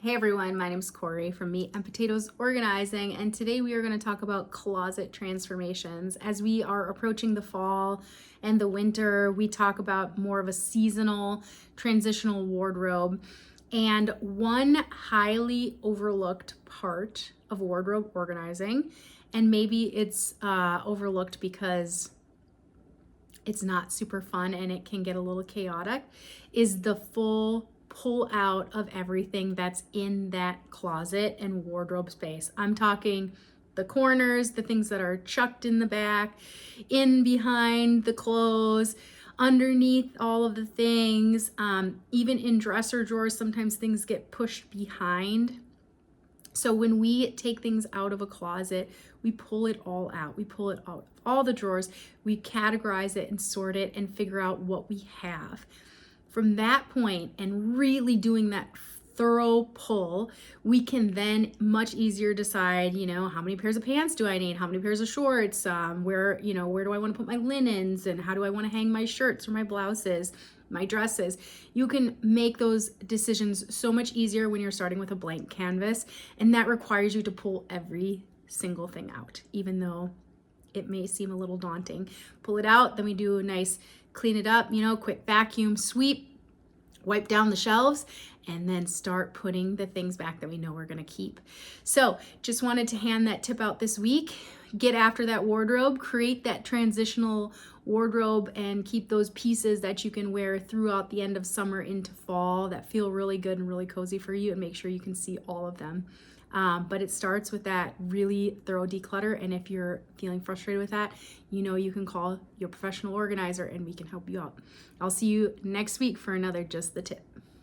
Hey everyone, my name is Corey from Meat and Potatoes Organizing, and today we are going to talk about closet transformations. As we are approaching the fall and the winter, we talk about more of a seasonal transitional wardrobe. And one highly overlooked part of wardrobe organizing, and maybe it's overlooked because it's not super fun and it can get a little chaotic, is the full pull out of everything that's in that closet and wardrobe space. I'm talking the corners, the things that are chucked in the back, in behind the clothes, underneath all of the things, even in dresser drawers, sometimes things get pushed behind. So when we take things out of a closet, we pull it all out. We pull it out of all the drawers. We categorize it and sort it and figure out what we have. From that point and really doing that thorough pull, we can then much easier decide, how many pairs of pants do I need? How many pairs of shorts? Where do I want to put my linens? And how do I want to hang my shirts or my blouses? My dresses. You can make those decisions so much easier when you're starting with a blank canvas, and that requires you to pull every single thing out, even though it may seem a little daunting. Pull it out, then we do a nice clean it up, quick vacuum sweep, wipe down the shelves, and then start putting the things back that we know we're going to keep. So just wanted to hand that tip out this week. Get after that wardrobe, create that transitional wardrobe, and keep those pieces that you can wear throughout the end of summer into fall that feel really good and really cozy for you, and make sure you can see all of them. But it starts with that really thorough declutter, and if you're feeling frustrated with that, you can call your professional organizer and we can help you out. I'll see you next week for another Just the Tip.